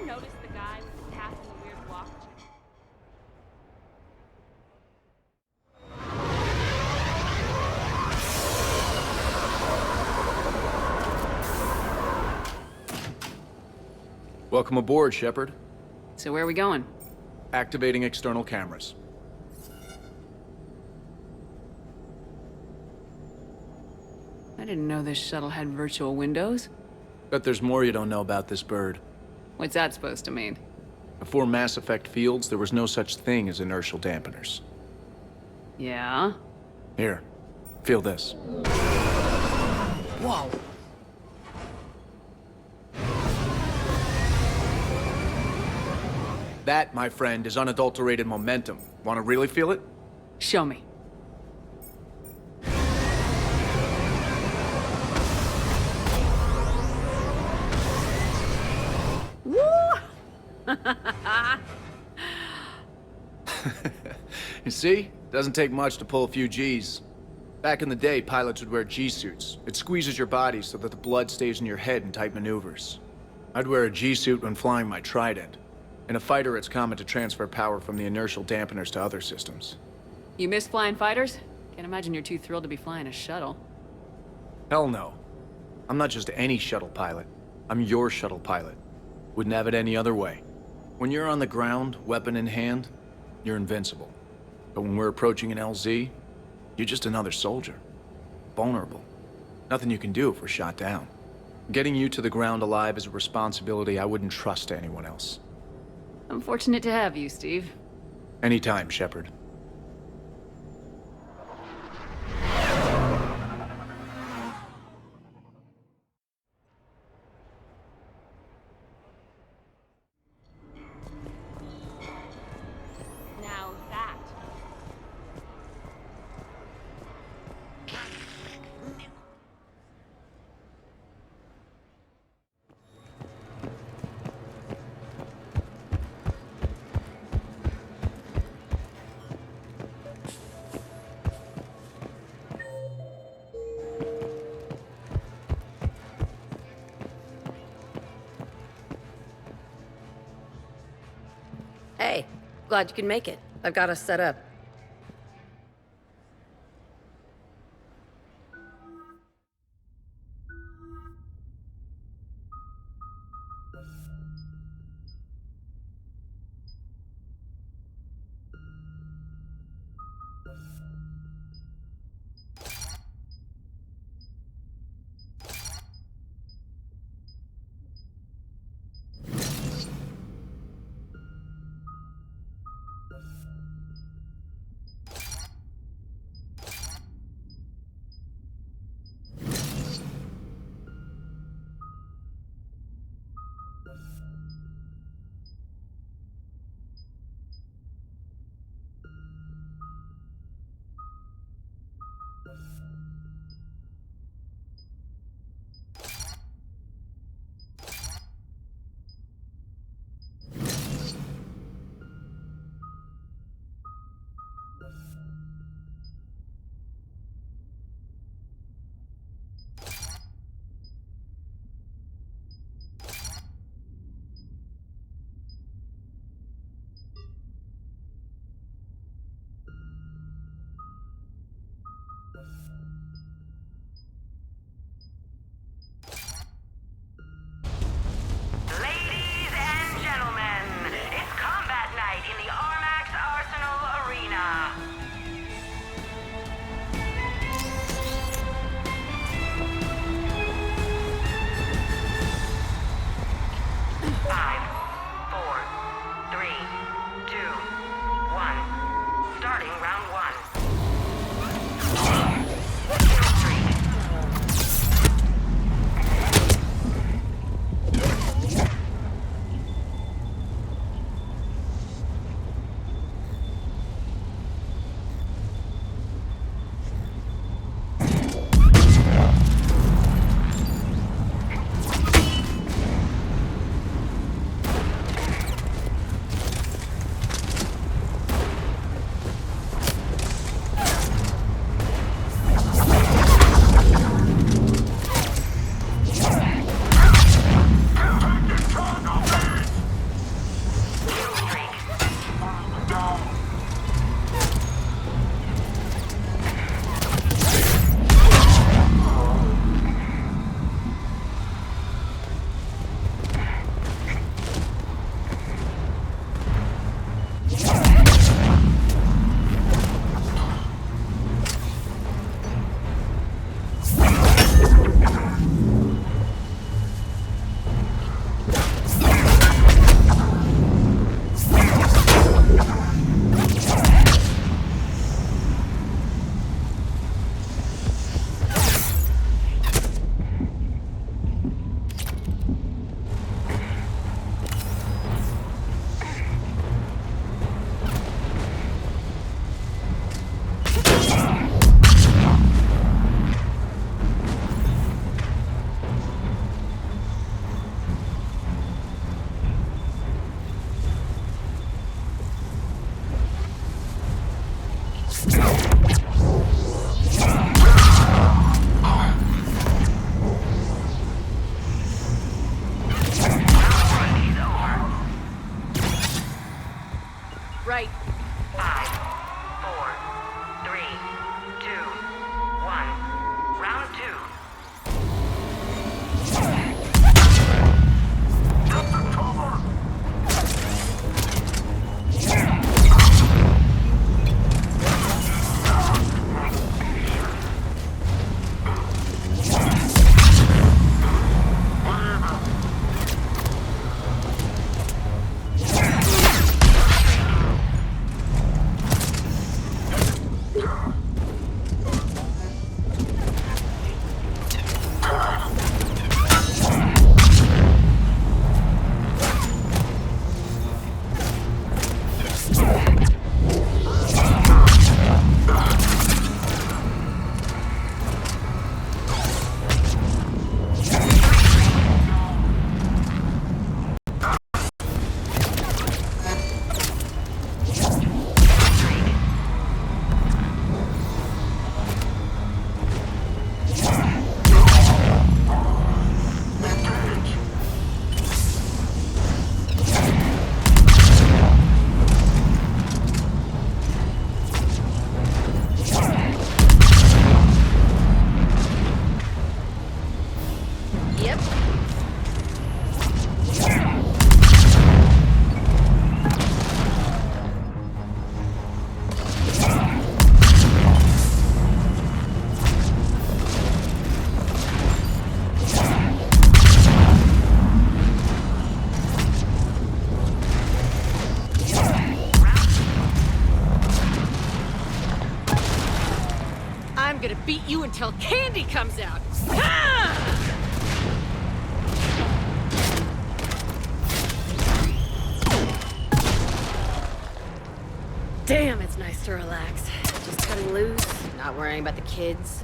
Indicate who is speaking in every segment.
Speaker 1: notice the guy with the cap and the weird watch?
Speaker 2: Welcome aboard, Shepard.
Speaker 3: So where are we going?
Speaker 2: Activating external cameras.
Speaker 3: I didn't know this shuttle had virtual windows.
Speaker 2: Bet there's more you don't know about this bird.
Speaker 3: What's that supposed to mean?
Speaker 2: Before Mass Effect fields, there was no such thing as inertial dampeners.
Speaker 3: Yeah?
Speaker 2: Here, feel this.
Speaker 3: Whoa!
Speaker 2: That, my friend, is unadulterated momentum. Want to really feel it?
Speaker 3: Show me. Woo!
Speaker 2: You see? Doesn't take much to pull a few Gs. Back in the day, pilots would wear G-suits. It squeezes your body so that the blood stays in your head in tight maneuvers. I'd wear a G-suit when flying my Trident. In a fighter, it's common to transfer power from the inertial dampeners to other systems.
Speaker 3: You miss flying fighters? Can't imagine you're too thrilled to be flying a shuttle.
Speaker 2: Hell no. I'm not just any shuttle pilot. I'm your shuttle pilot. Wouldn't have it any other way. When you're on the ground, weapon in hand, you're invincible. But when we're approaching an LZ, you're just another soldier. Vulnerable. Nothing you can do if we're shot down. Getting you to the ground alive is a responsibility I wouldn't trust to anyone else.
Speaker 3: I'm fortunate to have you, Steve.
Speaker 2: Anytime, Shepard.
Speaker 1: Now that.
Speaker 4: Hey, glad you can make it. I've got us set up. until candy comes out. Ah! Damn, it's nice to relax. Just cutting loose, not worrying about the kids.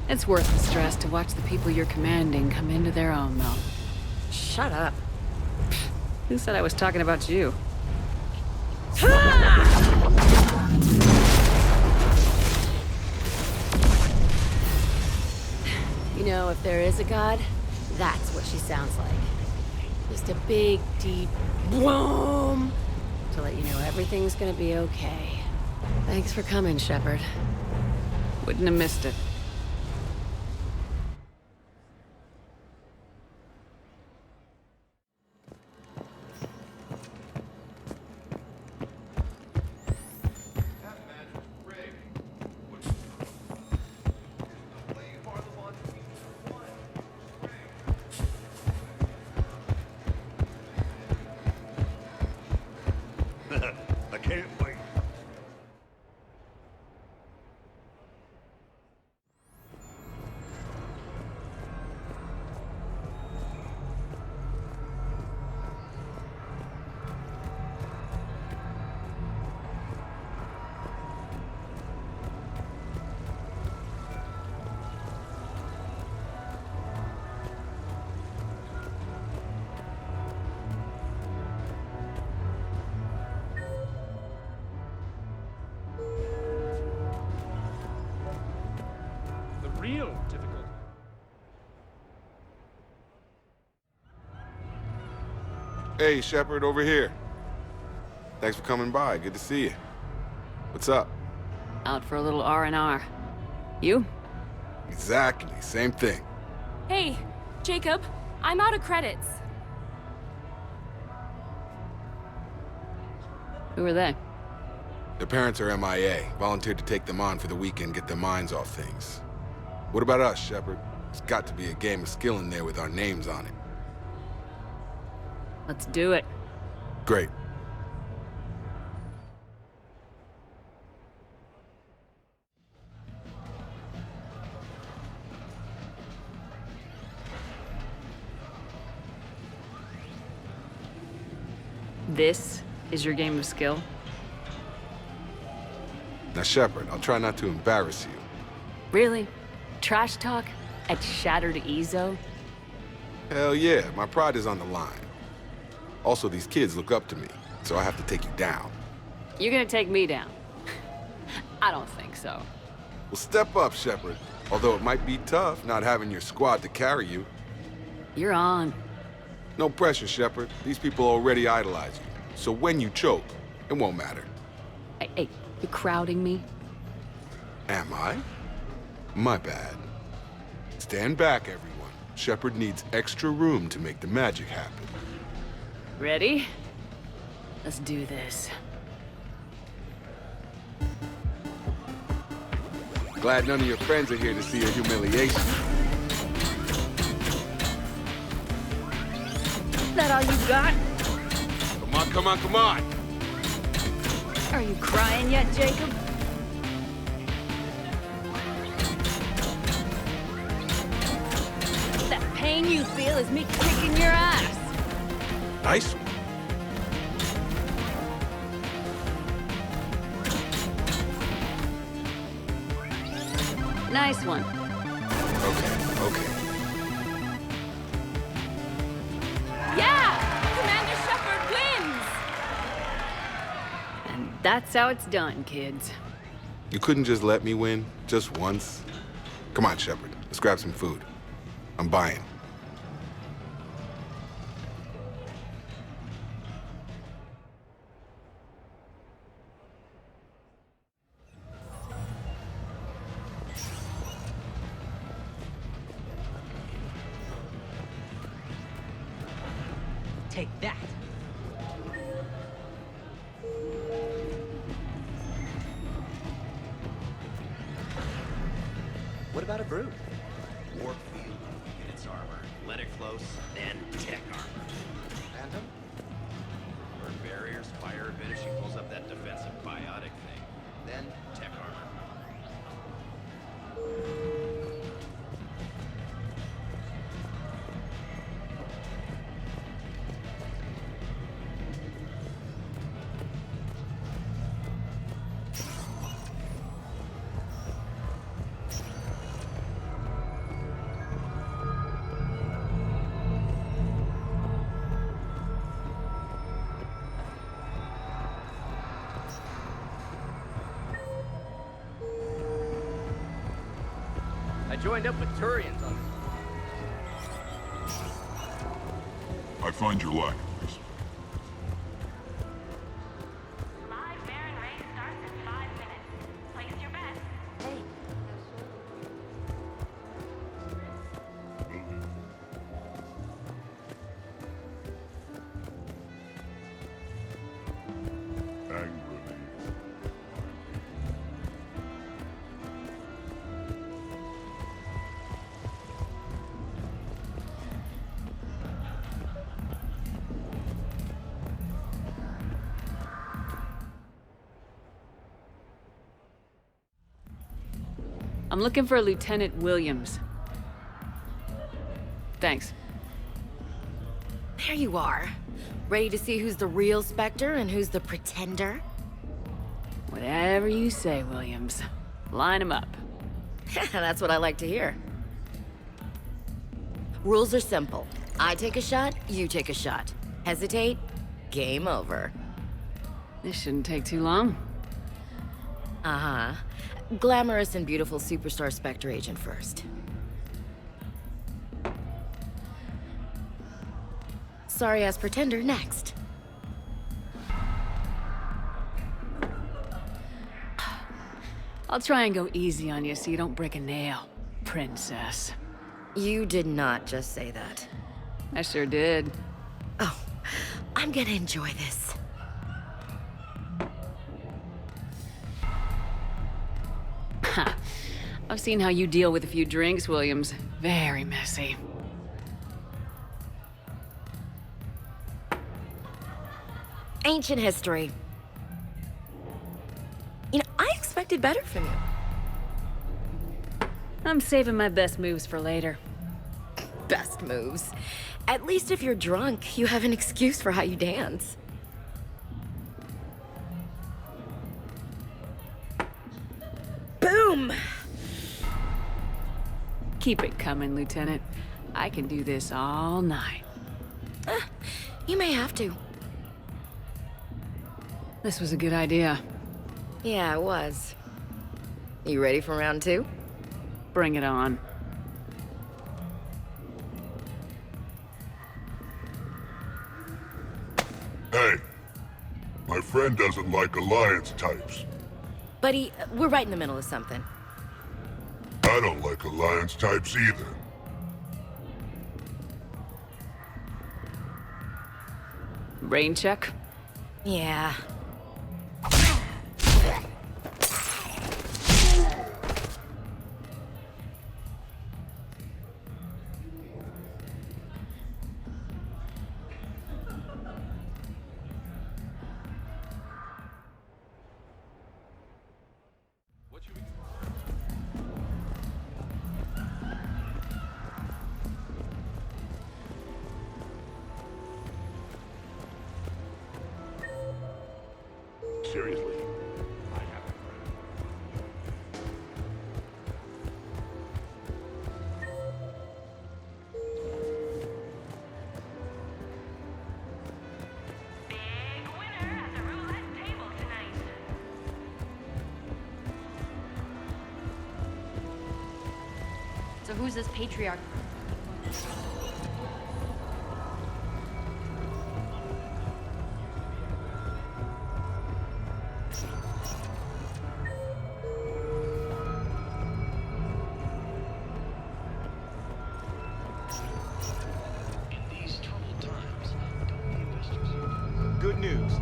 Speaker 3: It's worth the stress to watch the people you're commanding come into their own, though.
Speaker 4: Shut up.
Speaker 3: Who said I was talking about you?
Speaker 4: You know, if there is a god, that's what she sounds like. Just a big, deep boom to let you know everything's gonna be okay. Thanks for coming, Shepard.
Speaker 3: Wouldn't have missed it.
Speaker 5: I can't wait.
Speaker 6: Real difficult.
Speaker 7: Hey, Shepard, over here. Thanks for coming by. Good to see you. What's up?
Speaker 3: Out for a little R&R. You?
Speaker 7: Exactly. Same thing.
Speaker 1: Hey, Jacob, I'm out of credits.
Speaker 3: Who are they?
Speaker 7: Their parents are MIA. Volunteered to take them on for the weekend, get their minds off things. What about us, Shepard? There's got to be a game of skill in there with our names on it.
Speaker 3: Let's do it.
Speaker 7: Great.
Speaker 3: This is your game of skill?
Speaker 7: Now, Shepard, I'll try not to embarrass you.
Speaker 3: Really? Trash talk? At Shattered Ezo?
Speaker 7: Hell yeah, my pride is on the line. Also, these kids look up to me, so I have to take you down.
Speaker 3: You're gonna take me down? I don't think so.
Speaker 7: Well, step up, Shepard. Although it might be tough not having your squad to carry you.
Speaker 3: You're on.
Speaker 7: No pressure, Shepard. These people already idolize you. So when you choke, it won't matter.
Speaker 3: Hey, you crowding me?
Speaker 7: Am I? My bad. Stand back, everyone. Shepard needs extra room to make the magic happen.
Speaker 3: Ready? Let's do this.
Speaker 7: Glad none of your friends are here to see your humiliation.
Speaker 3: That all you got?
Speaker 7: Come on, come on, come on!
Speaker 3: Are you crying yet, Jacob? That pain you feel is me kicking your ass.
Speaker 7: Nice one.
Speaker 3: Nice one.
Speaker 7: Okay, okay.
Speaker 1: Yeah! Commander Shepard wins!
Speaker 3: And that's how it's done, kids.
Speaker 7: You couldn't just let me win, just once? Come on, Shepard. Let's grab some food. I'm buying.
Speaker 8: Take that. What about a brood?
Speaker 9: Warp field in its armor. Let it close, then tech armor.
Speaker 8: Phantom?
Speaker 9: Burn barriers, fire a bit if she pulls up that defensive biotic thing. Then tech armor.
Speaker 10: I joined up with Turians on
Speaker 5: I find your lack, please.
Speaker 1: Live Baron race starts in 5 minutes. Place your bets.
Speaker 5: Angrily.
Speaker 3: I'm looking for Lieutenant Williams. Thanks.
Speaker 4: There you are. Ready to see who's the real Spectre and who's the pretender?
Speaker 3: Whatever you say, Williams. Line 'em up.
Speaker 4: That's what I like to hear. Rules are simple. I take a shot, you take a shot. Hesitate, game over.
Speaker 3: This shouldn't take too long.
Speaker 4: Uh-huh. Glamorous and beautiful superstar Spectre agent first. Sorry-ass pretender next.
Speaker 3: I'll try and go easy on you so you don't break a nail, princess.
Speaker 4: You did not just say that.
Speaker 3: I sure did.
Speaker 4: Oh, I'm gonna enjoy this.
Speaker 3: Ha! I've seen how you deal with a few drinks, Williams. Very messy.
Speaker 4: Ancient history. You know, I expected better from you.
Speaker 3: I'm saving my best moves for later.
Speaker 4: Best moves. At least if you're drunk, you have an excuse for how you dance. Boom!
Speaker 3: Keep it coming, Lieutenant. I can do this all night.
Speaker 4: You may have to.
Speaker 3: This was a good idea.
Speaker 4: Yeah, it was. You ready for round two?
Speaker 3: Bring it on.
Speaker 5: Hey, my friend doesn't like alliance types.
Speaker 4: Buddy, we're right in the middle of something.
Speaker 5: I don't like alliance types either.
Speaker 3: Rain check?
Speaker 4: Yeah.
Speaker 5: Seriously. I haven't
Speaker 1: Big winner at the roulette table tonight.
Speaker 11: So who's this patriarch?
Speaker 9: Good news.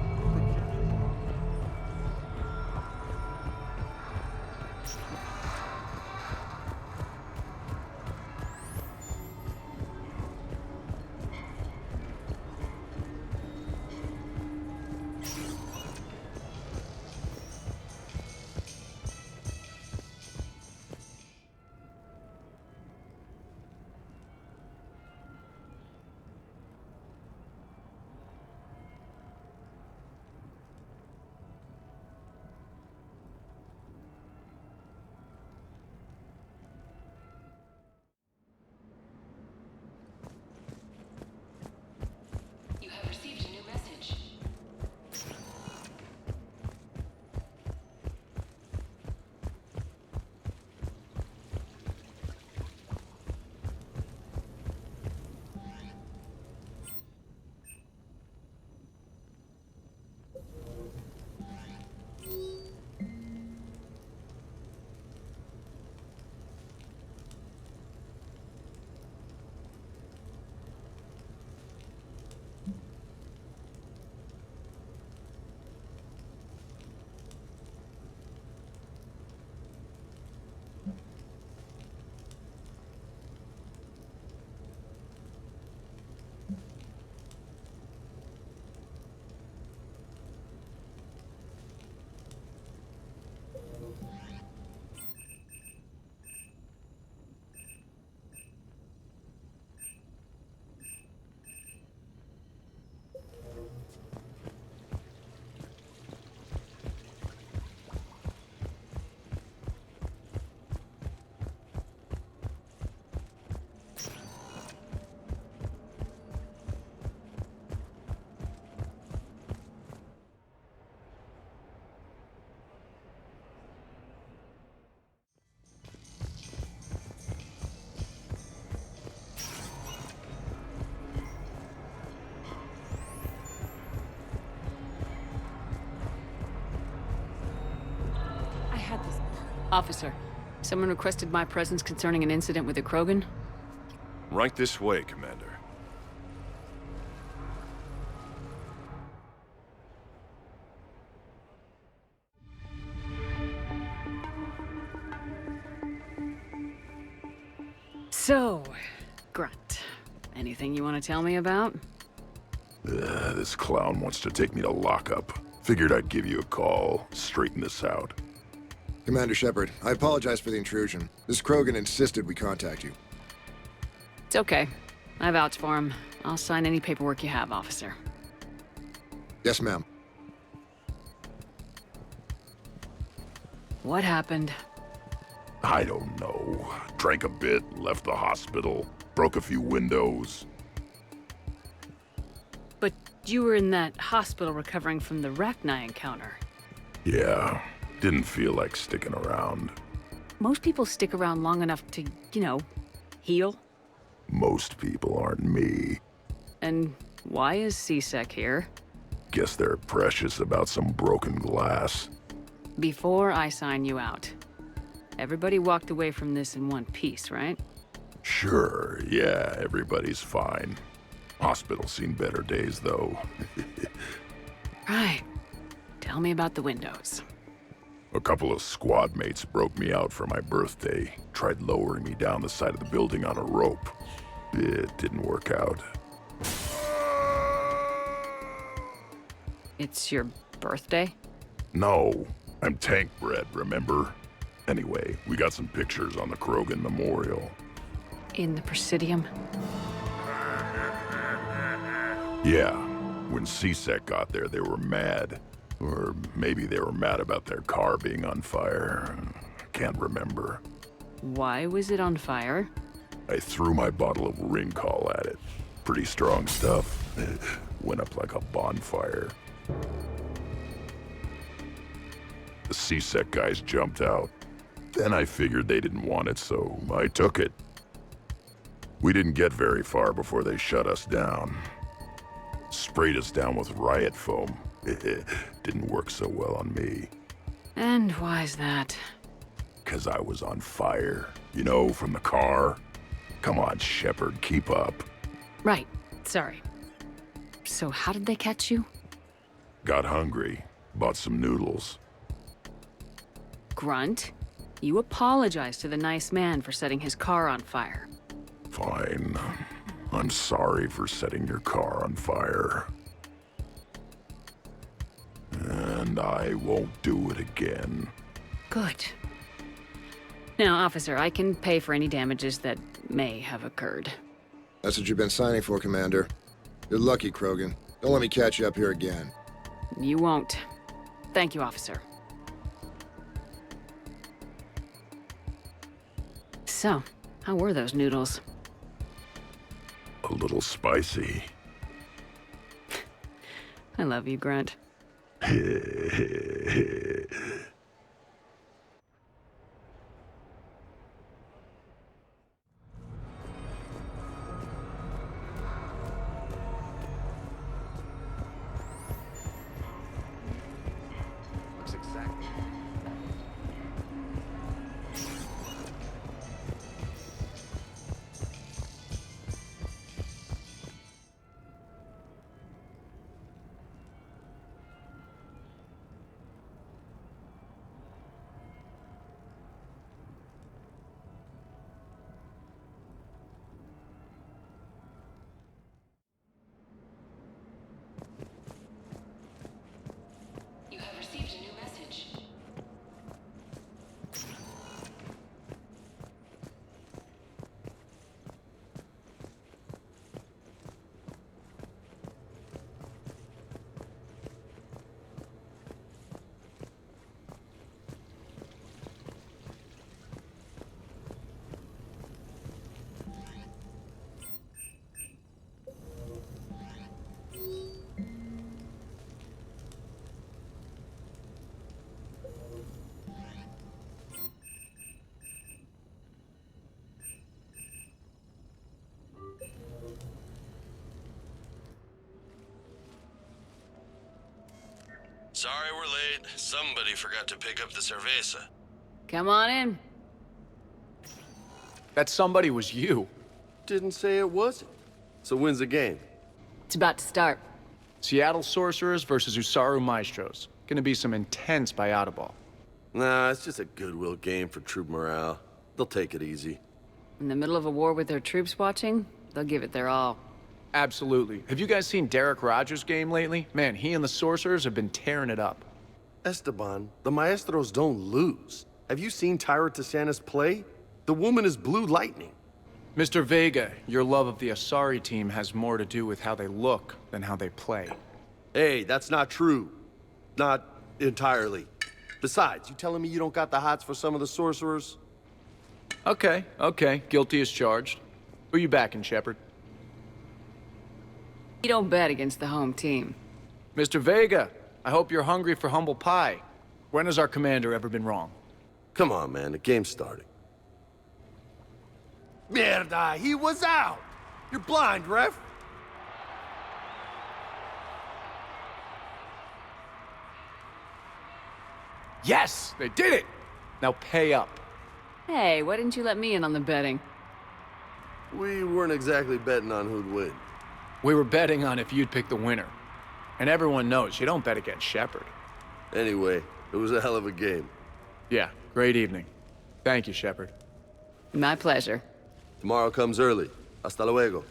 Speaker 3: Officer, someone requested my presence concerning an incident with the Krogan.
Speaker 12: Right this way, Commander.
Speaker 3: So, Grunt, anything you want to tell me about?
Speaker 13: This clown wants to take me to lockup. Figured I'd give you a call, straighten this out.
Speaker 14: Commander Shepard, I apologize for the intrusion. This Krogan insisted we contact you.
Speaker 3: It's okay. I vouch for him. I'll sign any paperwork you have, officer.
Speaker 14: Yes, ma'am.
Speaker 3: What happened?
Speaker 13: I don't know. Drank a bit, left the hospital, broke a few windows.
Speaker 3: But you were in that hospital recovering from the Rachni encounter.
Speaker 13: Yeah, didn't feel like sticking around.
Speaker 3: Most people stick around long enough to, heal.
Speaker 13: Most people aren't me.
Speaker 3: And why is C-Sec here?
Speaker 13: Guess they're precious about some broken glass.
Speaker 3: Before I sign you out, everybody walked away from this in one piece, right?
Speaker 13: Sure, yeah, everybody's fine. Hospital's seen better days, though.
Speaker 3: Right. Tell me about the windows.
Speaker 13: A couple of squad mates broke me out for my birthday. Tried lowering me down the side of the building on a rope. It didn't work out.
Speaker 3: It's your birthday?
Speaker 13: No, I'm tank bred, remember? Anyway, we got some pictures on the Krogan Memorial.
Speaker 3: In the Presidium?
Speaker 13: Yeah, when C-Sec got there, they were mad. Or maybe they were mad about their car being on fire. Can't remember.
Speaker 3: Why was it on fire?
Speaker 13: I threw my bottle of Ringcall at it. Pretty strong stuff. Went up like a bonfire. The C-Sec guys jumped out. Then I figured they didn't want it, so I took it. We didn't get very far before they shut us down. Sprayed us down with riot foam. Didn't work so well on me.
Speaker 3: And why's that?
Speaker 13: 'Cause I was on fire. You know, from the car. Come on, Shepard, keep up.
Speaker 3: Right, sorry. So how did they catch you?
Speaker 13: Got hungry. Bought some noodles.
Speaker 3: Grunt, you apologized to the nice man for setting his car on fire.
Speaker 13: Fine. I'm sorry for setting your car on fire. And I won't do it again.
Speaker 3: Good. Now, officer, I can pay for any damages that may have occurred.
Speaker 14: That's what you've been signing for, Commander. You're lucky, Krogan. Don't let me catch you up here again.
Speaker 3: You won't. Thank you, officer. So, how were those noodles?
Speaker 13: A little spicy.
Speaker 3: I love you, Grunt.
Speaker 10: Looks exactly.
Speaker 3: You have received a new message.
Speaker 15: Sorry we're late. Somebody forgot to pick up the cerveza.
Speaker 3: Come on in.
Speaker 2: That somebody was you.
Speaker 15: Didn't say it wasn't. So when's the game?
Speaker 3: It's about to start.
Speaker 2: Seattle Sorcerers versus Usaru Maestros. Gonna be some intense bayada ball.
Speaker 15: Nah, it's just a goodwill game for troop morale. They'll take it easy.
Speaker 3: In the middle of a war with their troops watching, they'll give it their all.
Speaker 2: Absolutely. Have you guys seen Derek Rogers' game lately? Man, he and the Sorcerers have been tearing it up.
Speaker 15: Esteban, the Maestros don't lose. Have you seen Tyra Tisanis play? The woman is blue lightning.
Speaker 2: Mr. Vega, your love of the Asari team has more to do with how they look than how they play.
Speaker 15: Hey, that's not true. Not entirely. Besides, you telling me you don't got the hots for some of the Sorcerers?
Speaker 2: Okay, guilty as charged. Who you backing, Shepard?
Speaker 3: You don't bet against the home team.
Speaker 2: Mr. Vega, I hope you're hungry for humble pie. When has our commander ever been wrong?
Speaker 15: Come on, man, the game's starting. Mierda, he was out! You're blind, ref!
Speaker 2: Yes, they did it! Now pay up.
Speaker 3: Hey, why didn't you let me in on the betting?
Speaker 15: We weren't exactly betting on who'd win.
Speaker 2: We were betting on if you'd pick the winner. And everyone knows you don't bet against Shepard.
Speaker 15: Anyway, it was a hell of a game.
Speaker 2: Yeah, great evening. Thank you, Shepard.
Speaker 3: My pleasure.
Speaker 15: Tomorrow comes early. Hasta luego.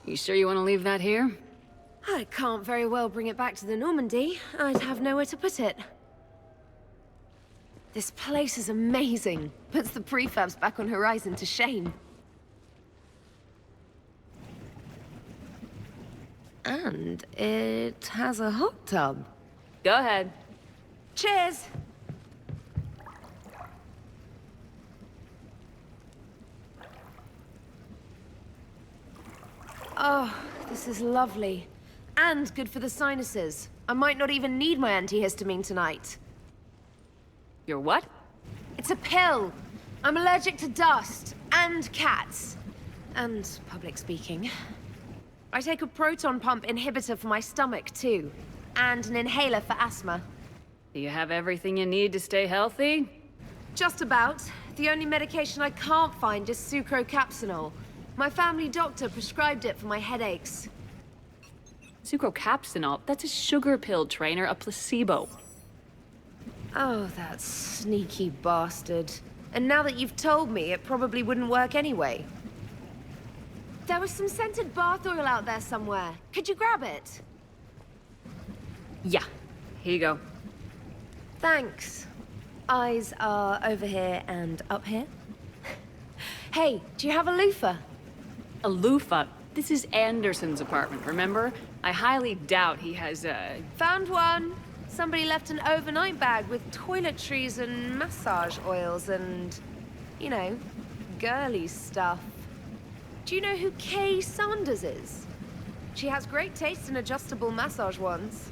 Speaker 3: You sure you want to leave that here?
Speaker 4: I can't very well bring it back to the Normandy. I'd have nowhere to put it. This place is amazing. Puts the prefabs back on Horizon to shame. And it has a hot tub.
Speaker 3: Go ahead.
Speaker 4: Cheers! Oh, this is lovely. And good for the sinuses. I might not even need my antihistamine tonight.
Speaker 3: Your what?
Speaker 4: It's a pill. I'm allergic to dust, and cats, and public speaking. I take a proton pump inhibitor for my stomach, too, and an inhaler for asthma.
Speaker 3: Do you have everything you need to stay healthy?
Speaker 4: Just about. The only medication I can't find is sucrocapsinol. My family doctor prescribed it for my headaches.
Speaker 3: Sucrocapsinol? That's a sugar pill, Trainer, a placebo.
Speaker 4: Oh, that sneaky bastard. And now that you've told me, it probably wouldn't work anyway. There was some scented bath oil out there somewhere. Could you grab it?
Speaker 3: Yeah. Here you go.
Speaker 4: Thanks. Eyes are over here and up here. Hey, do you have a loofah?
Speaker 3: A loofah? This is Anderson's apartment, remember? I highly doubt he has a...
Speaker 4: Found one! Somebody left an overnight bag with toiletries and massage oils and, you know, girly stuff. Do you know who Kay Sanders is? She has great taste in adjustable massage ones.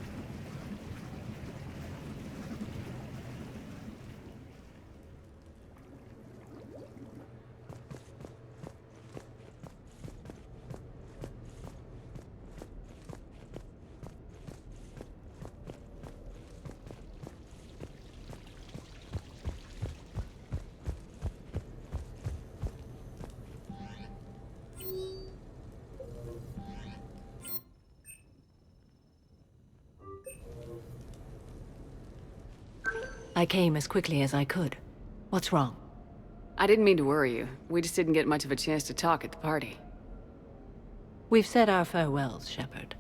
Speaker 16: I came as quickly as I could. What's wrong?
Speaker 3: I didn't mean to worry you. We just didn't get much of a chance to talk at the party.
Speaker 16: We've said our farewells, Shepard.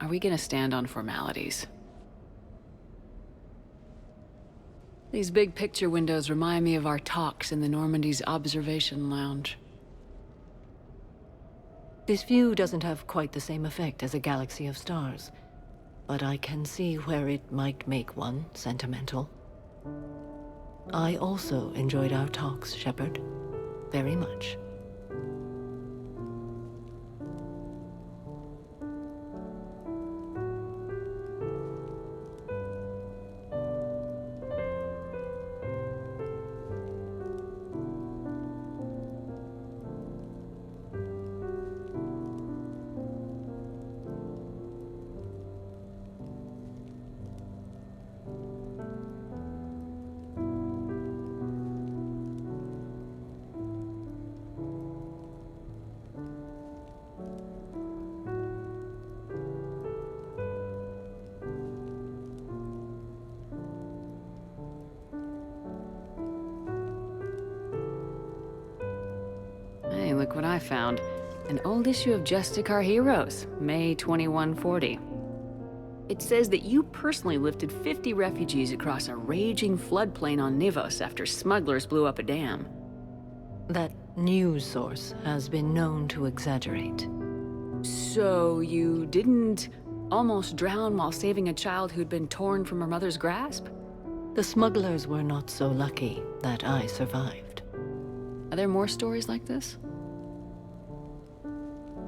Speaker 3: are we gonna stand on formalities? These big picture windows remind me of our talks in the Normandy's observation lounge.
Speaker 16: This view doesn't have quite the same effect as a galaxy of stars, but I can see where it might make one sentimental. I also enjoyed our talks, Shepard. Very much.
Speaker 3: Hey, look what I found. An old issue of Justicar Heroes, May 2140. It says that you personally lifted 50 refugees across a raging floodplain on Nivos after smugglers blew up a dam.
Speaker 16: That news source has been known to exaggerate.
Speaker 3: So you didn't almost drown while saving a child who'd been torn from her mother's grasp?
Speaker 16: The smugglers were not so lucky that I survived.
Speaker 3: Are there more stories like this?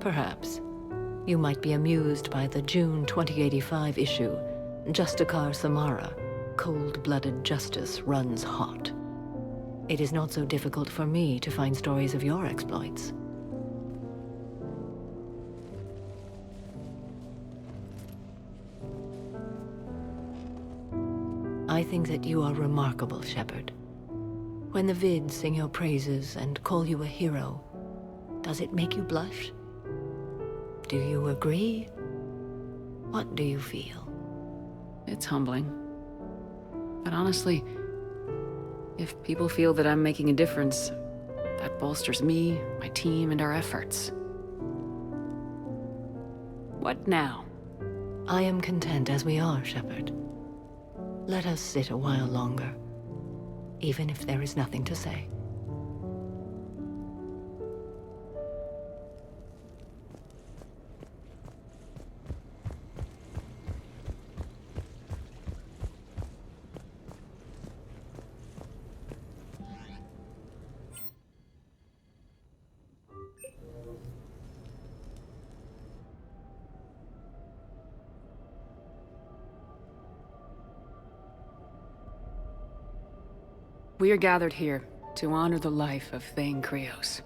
Speaker 16: Perhaps. You might be amused by the June 2085 issue, Justicar Samara, Cold-Blooded Justice Runs Hot. It is not so difficult for me to find stories of your exploits. I think that you are remarkable, Shepard. When the vids sing your praises and call you a hero, does it make you blush? Do you agree? What do you feel?
Speaker 3: It's humbling. But honestly, if people feel that I'm making a difference, that bolsters me, my team, and our efforts. What now?
Speaker 16: I am content as we are, Shepard. Let us sit a while longer, even if there is nothing to say.
Speaker 3: We are gathered here to honor the life of Thane Krios.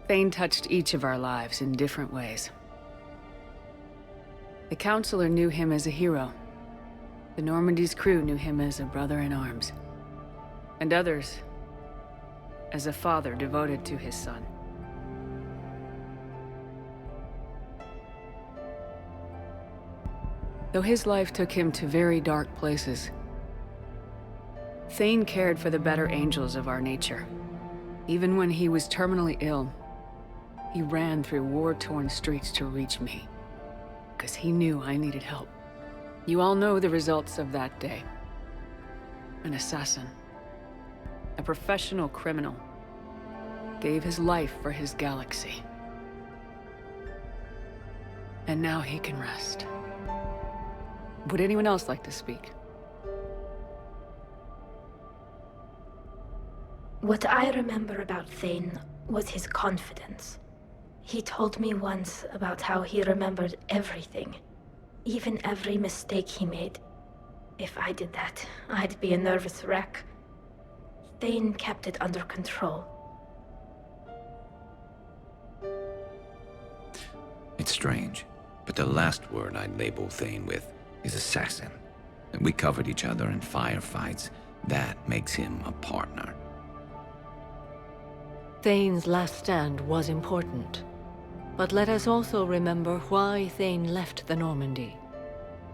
Speaker 3: Thane touched each of our lives in different ways. The Counselor knew him as a hero. The Normandy's crew knew him as a brother in arms. And others as a father devoted to his son. Though his life took him to very dark places, Thane cared for the better angels of our nature. Even when he was terminally ill, he ran through war-torn streets to reach me, because he knew I needed help. You all know the results of that day. An assassin, a professional criminal, gave his life for his galaxy. And now he can rest. Would anyone else like to speak?
Speaker 17: What I remember about Thane was his confidence. He told me once about how he remembered everything, even every mistake he made. If I did that, I'd be a nervous wreck. Thane kept it under control.
Speaker 18: It's strange, but the last word I'd label Thane with is assassin. We covered each other in firefights. That makes him a partner.
Speaker 16: Thane's last stand was important, but let us also remember why Thane left the Normandy.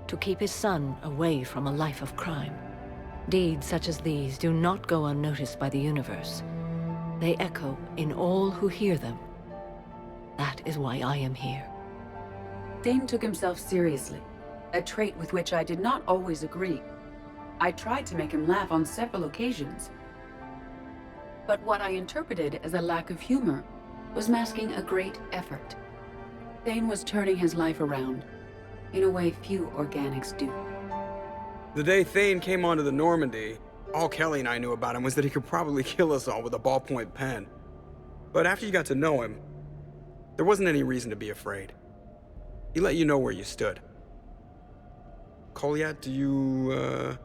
Speaker 16: To keep his son away from a life of crime. Deeds such as these do not go unnoticed by the universe. They echo in all who hear them. That is why I am here.
Speaker 19: Thane took himself seriously, a trait with which I did not always agree. I tried to make him laugh on several occasions. But what I interpreted as a lack of humor was masking a great effort. Thane was turning his life around, in a way few organics do.
Speaker 6: The day Thane came onto the Normandy, all Kelly and I knew about him was that he could probably kill us all with a ballpoint pen. But after you got to know him, there wasn't any reason to be afraid. He let you know where you stood. Kolyat, do you,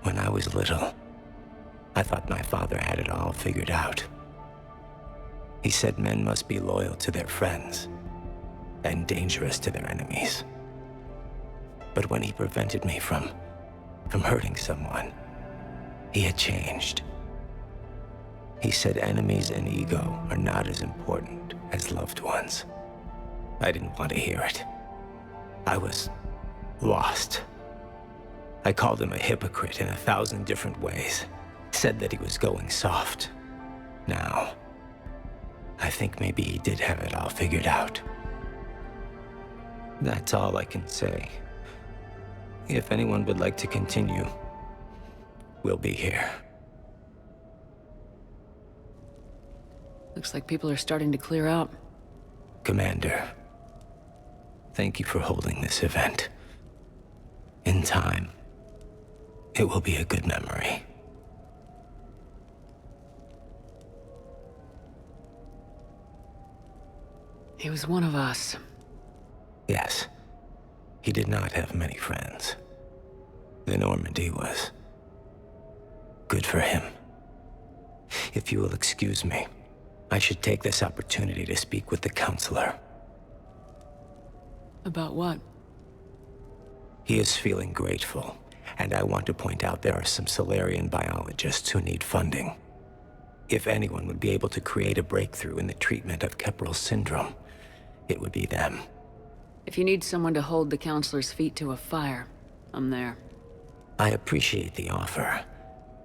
Speaker 20: When I was little, I thought my father had it all figured out. He said men must be loyal to their friends and dangerous to their enemies. But when he prevented me from hurting someone, he had changed. He said enemies and ego are not as important as loved ones. I didn't want to hear it. I was lost. I called him a hypocrite in 1,000 different ways. Said that he was going soft. Now, I think maybe he did have it all figured out. That's all I can say. If anyone would like to continue, we'll be here.
Speaker 3: Looks like people are starting to clear out.
Speaker 20: Commander, thank you for holding this event. In time, it will be a good memory.
Speaker 3: He was one of us.
Speaker 20: Yes. He did not have many friends. The Normandy was good for him. If you will excuse me, I should take this opportunity to speak with the counselor.
Speaker 3: About what?
Speaker 20: He is feeling grateful, and I want to point out there are some Solarian biologists who need funding. If anyone would be able to create a breakthrough in the treatment of Keppel syndrome, it would be them.
Speaker 3: If you need someone to hold the counselor's feet to a fire, I'm there.
Speaker 20: I appreciate the offer,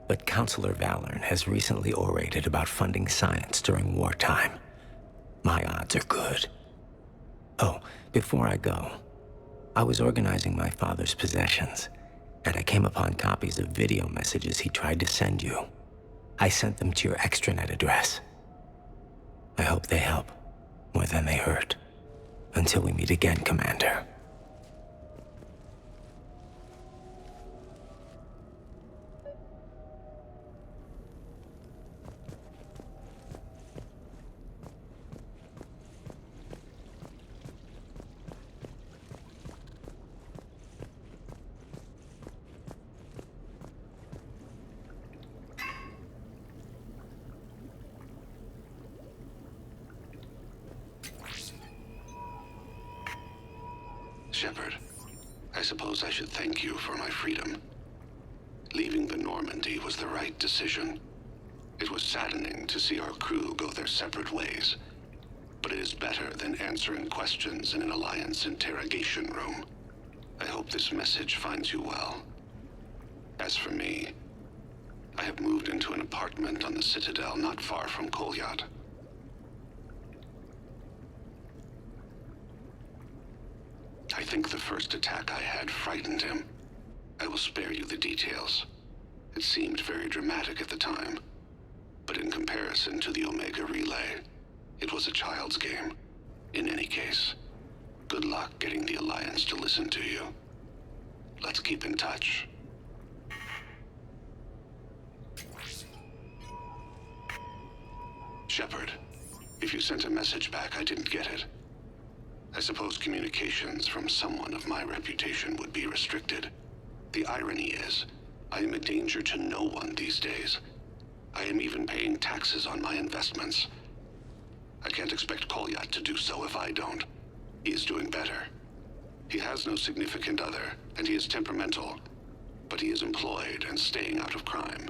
Speaker 20: but Counselor Valorn has recently orated about funding science during wartime. My odds are good. Oh, before I go, I was organizing my father's possessions, and I came upon copies of video messages he tried to send you. I sent them to your extranet address. I hope they help, more than they hurt. Until we meet again, Commander.
Speaker 21: Shepard, I suppose I should thank you for my freedom. Leaving the Normandy was the right decision. It was saddening to see our crew go their separate ways, but it is better than answering questions in an Alliance interrogation room. I hope this message finds you well. As for me, I have moved into an apartment on the Citadel not far from Kolyat. I think the first attack I had frightened him. I will spare you the details. It seemed very dramatic at the time, but in comparison to the Omega Relay, it was a child's game. In any case, good luck getting the Alliance to listen to you. Let's keep in touch. Shepard, if you sent a message back, I didn't get it. I suppose communications from someone of my reputation would be restricted. The irony is, I am a danger to no one these days. I am even paying taxes on my investments. I can't expect Kolyat to do so if I don't. He is doing better. He has no significant other, and he is temperamental, but he is employed and staying out of crime.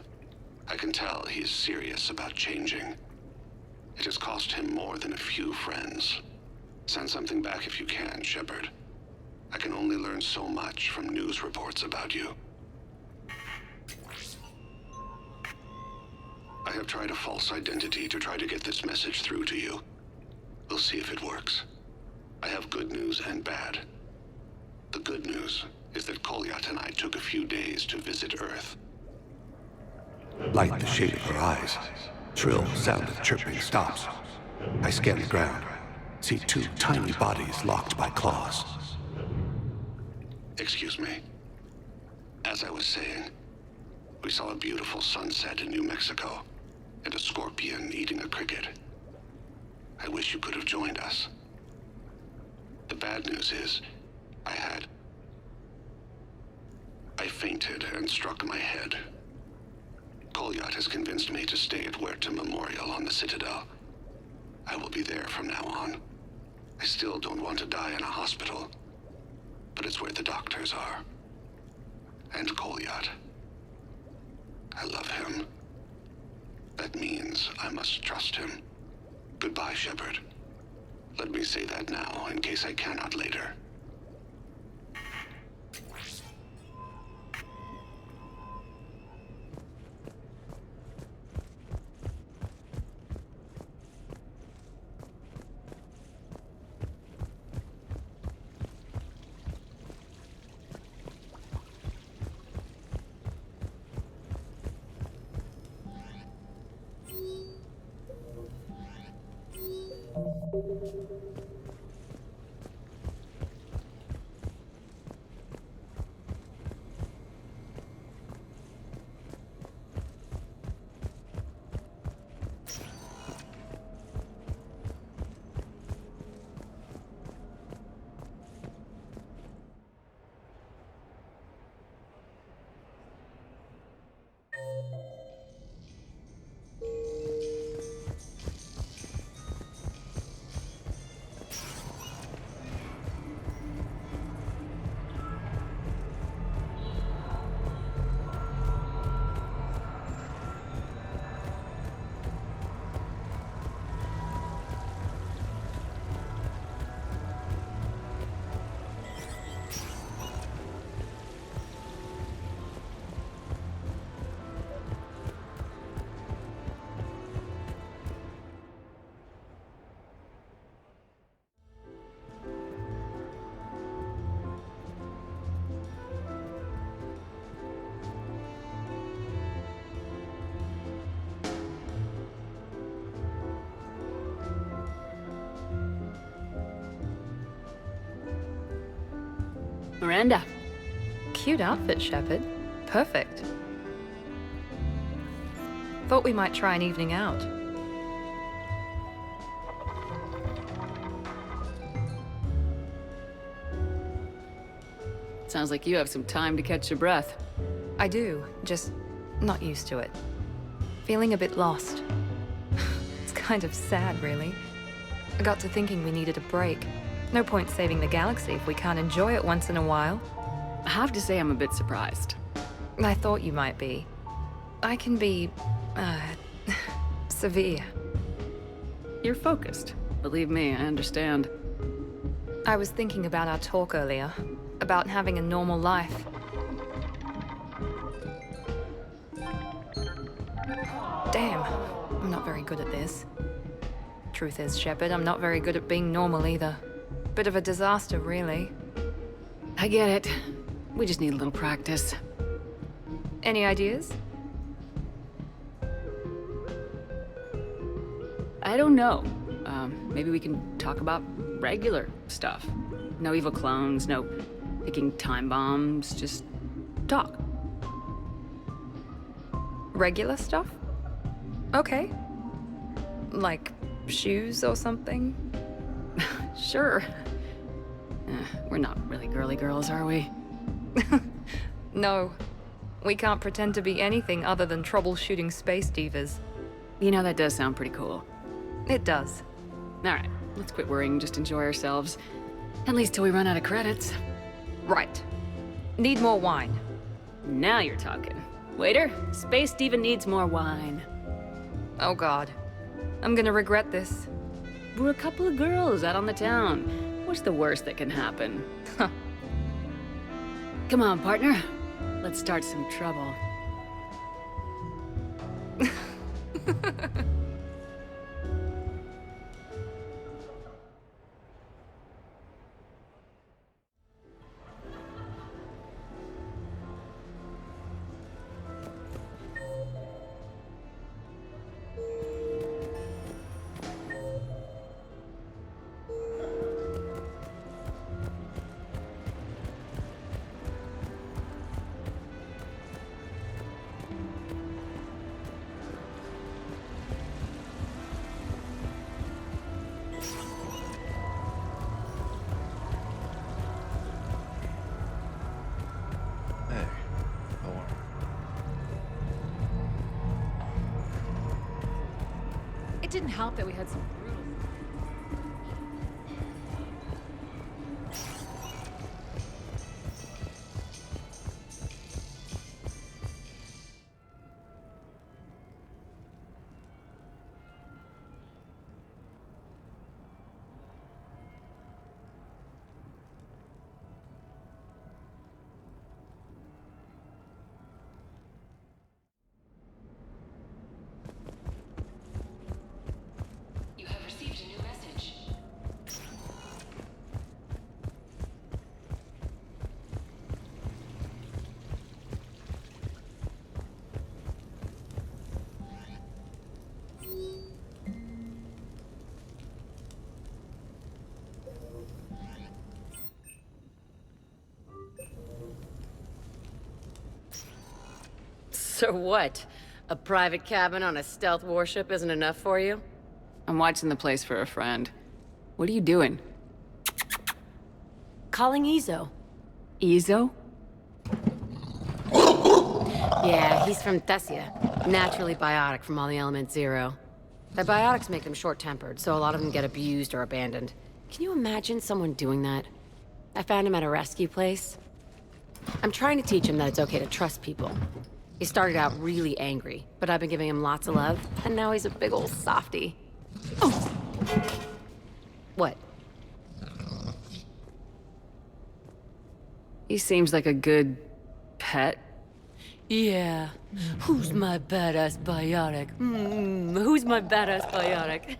Speaker 21: I can tell he is serious about changing. It has cost him more than a few friends. Send something back if you can, Shepard. I can only learn so much from news reports about you. I have tried a false identity to try to get this message through to you. We'll see if it works. I have good news and bad. The good news is that Kolyat and I took a few days to visit Earth.
Speaker 7: Light the shade of her eyes. Shrill sound of chirping stops. I scan the ground. See two tiny bodies locked by claws.
Speaker 21: Excuse me. As I was saying, we saw a beautiful sunset in New Mexico, and a scorpion eating a cricket. I wish you could have joined us. The bad news is, I fainted and struck my head. Kolyat has convinced me to stay at Huerta Memorial on the Citadel. I will be there from now on. I still don't want to die in a hospital, but it's where the doctors are. And Kolyat. I love him. That means I must trust him. Goodbye, Shepard. Let me say that now, in case I cannot later.
Speaker 3: Miranda.
Speaker 11: Cute outfit, Shepard. Perfect. Thought we might try an evening out.
Speaker 3: Sounds like you have some time to catch your breath.
Speaker 11: I do, just not used to it. Feeling a bit lost. It's kind of sad, really. I got to thinking we needed a break. No point saving the galaxy if we can't enjoy it once in a while.
Speaker 3: I have to say I'm a bit surprised.
Speaker 11: I thought you might be. I can be, severe.
Speaker 3: You're focused. Believe me, I understand.
Speaker 11: I was thinking about our talk earlier, about having a normal life. Damn, I'm not very good at this. Truth is, Shepard, I'm not very good at being normal either. Bit of a disaster, really.
Speaker 3: I get it. We just need a little practice.
Speaker 11: Any ideas?
Speaker 3: I don't know. Maybe we can talk about regular stuff. No evil clones, no picking time bombs, just talk.
Speaker 11: Regular stuff? Okay. Like shoes or something?
Speaker 3: Sure. We're not really girly girls, are we?
Speaker 11: No. We can't pretend to be anything other than troubleshooting space divas.
Speaker 3: You know, that does sound pretty cool.
Speaker 11: It does.
Speaker 3: Alright, let's quit worrying, just enjoy ourselves. At least till we run out of credits.
Speaker 11: Right. Need more wine.
Speaker 3: Now you're talking. Waiter, Space Diva needs more wine.
Speaker 11: Oh god. I'm gonna regret this.
Speaker 3: We're a couple of girls out on the town. What's the worst that can happen? Come on, partner. Let's start some trouble.
Speaker 11: It didn't help that we had some brutal...
Speaker 1: You have received a new message.
Speaker 4: So what? A private cabin on a stealth warship isn't enough for you?
Speaker 3: I'm watching the place for a friend. What are you doing?
Speaker 4: Calling Ezo.
Speaker 3: Ezo?
Speaker 4: Yeah, he's from Thessia. Naturally biotic from all the element zero. The biotics make them short-tempered, so a lot of them get abused or abandoned. Can you imagine someone doing that? I found him at a rescue place. I'm trying to teach him that it's okay to trust people. He started out really angry, but I've been giving him lots of love, and now he's a big old softie. Oh! What?
Speaker 3: He seems like a good pet.
Speaker 4: Yeah. Who's my badass biotic? Who's my badass biotic?